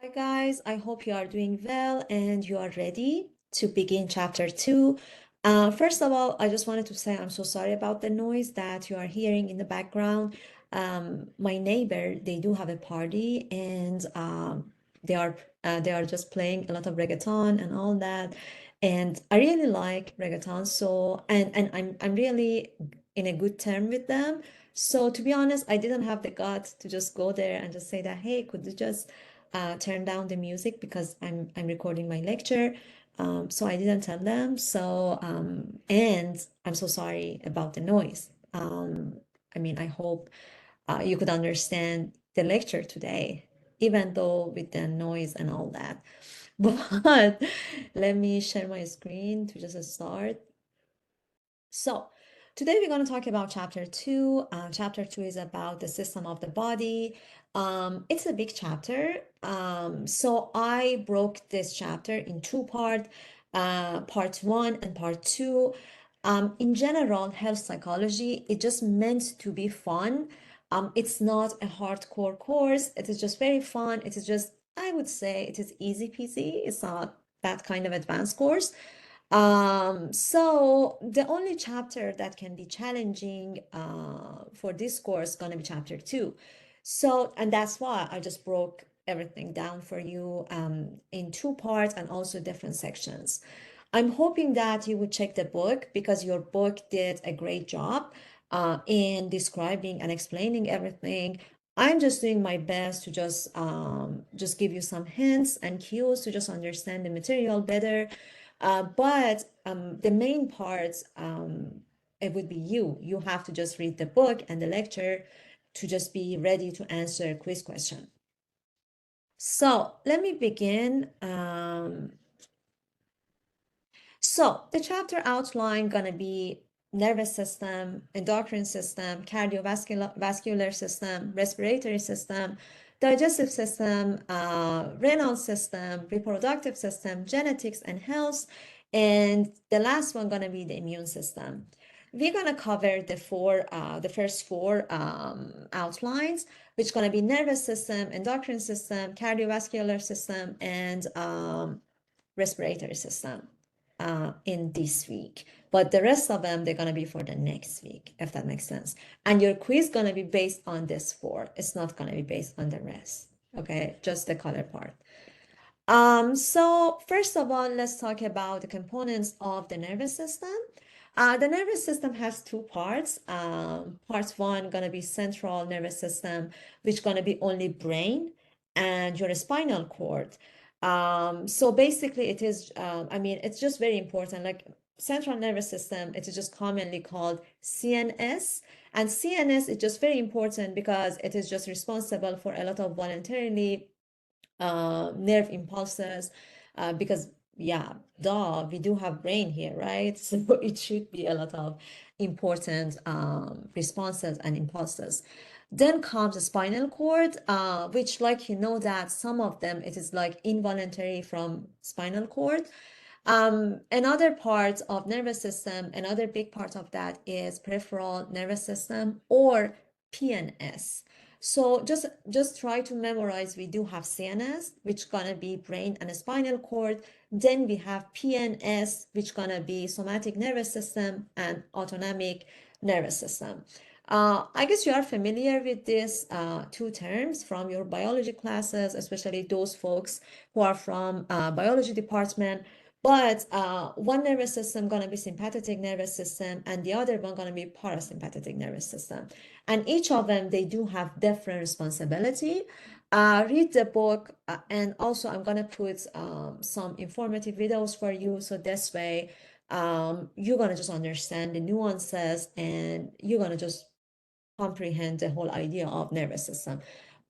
Hi guys, I hope you are doing well and you are ready to begin chapter 2. First of all, I just wanted to say I'm so sorry about the noise that you are hearing in the background. My neighbor, they do have a party and they are they are just playing a lot of reggaeton and all that. And I really like reggaeton, so and I'm really in a good term with them. So to be honest, I didn't have the guts to just go there and just say that, hey, could you just turn down the music because I'm recording my lecture. So I didn't tell them. And I'm so sorry about the noise. I mean, I hope you could understand the lecture today, even though with the noise and all that. But let me share my screen to just start. So, today we're going to talk about chapter 2. Chapter 2 is about the system of the body. It's a big chapter. So, I broke this chapter in two parts, part 1 and part 2. In general, health psychology, it just meant to be fun. It's not a hardcore course. It is just very fun. It is just, I would say, it is easy peasy. It's not that kind of advanced course. So the only chapter that can be challenging for this course gonna be chapter 2. So, and that's why I just broke everything down for you in two parts and also different sections. I'm hoping that you would check the book because your book did a great job in describing and explaining everything. I'm just doing my best to just give you some hints and cues to just understand the material better. But the main parts, it would be you. You have to just read the book and the lecture to just be ready to answer a quiz question. So let me begin. So the chapter outline gonna be nervous system, endocrine system, cardiovascular vascular system, respiratory system, digestive system, renal system, reproductive system, genetics and health, and the last one gonna be the immune system. We're gonna cover the first four outlines, which gonna be nervous system, endocrine system, cardiovascular system, and respiratory system in this week. But the rest of them, they're going to be for the next week, if that makes sense. And your quiz is going to be based on this four. It's not going to be based on the rest. Okay, just the color part. So first of all, let's talk about the components of the nervous system. The nervous system has two parts. Part one gonna be central nervous system, which gonna be only brain and your spinal cord. So basically, it is. I mean, it's just very important. Like central nervous system, it is just commonly called CNS, and CNS is just very important because it is just responsible for a lot of voluntarily nerve impulses because yeah, duh, we do have brain here, right? So it should be a lot of important responses and impulses. Then comes the spinal cord, which like you know that some of them it is like involuntary from spinal cord. Another part of nervous system, another big part of that is peripheral nervous system or PNS. So just try to memorize. We do have CNS, which gonna be brain and spinal cord. Then we have PNS, which gonna be somatic nervous system and autonomic nervous system. I guess you are familiar with these two terms from your biology classes, especially those folks who are from biology department. But one nervous system gonna be sympathetic nervous system, and the other one gonna be parasympathetic nervous system. And each of them, they do have different responsibility. Read the book, and also I'm gonna put some informative videos for you, so this way you're gonna just understand the nuances and you're gonna just comprehend the whole idea of nervous system.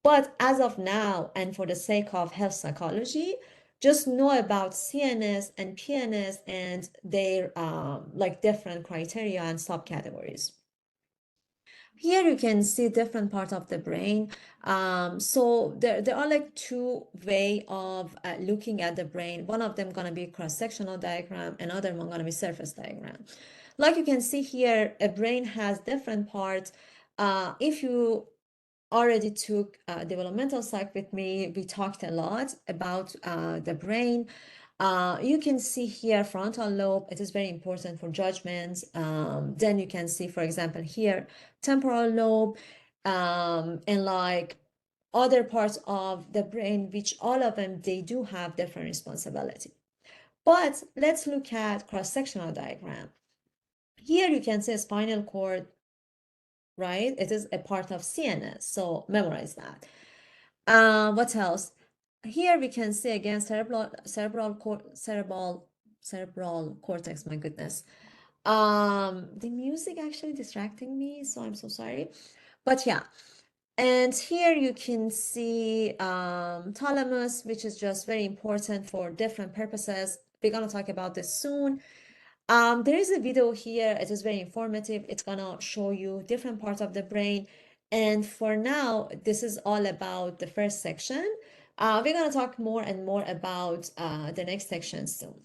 But as of now, and for the sake of health psychology, just know about CNS and PNS and their like different criteria and subcategories. Here you can see different part of the brain. So there are like two way of looking at the brain. One of them gonna be cross-sectional diagram, another one gonna be surface diagram. Like you can see here, a brain has different parts. If you already took developmental psych with me, we talked a lot about the brain. You can see here frontal lobe, it is very important for judgments. Then you can see, for example, here temporal lobe, and like other parts of the brain, which all of them, they do have different responsibility. But let's look at cross-sectional diagram. Here you can see a spinal cord, right? It is a part of CNS, so memorize that. What else? Here we can see again cerebral cortex. My goodness. The music actually distracting me, so I'm so sorry. But yeah, and here you can see thalamus, which is just very important for different purposes. We're gonna talk about this soon. There is a video here. It is very informative. It's gonna show you different parts of the brain. And for now, this is all about the first section. We're gonna talk more and more about the next section soon.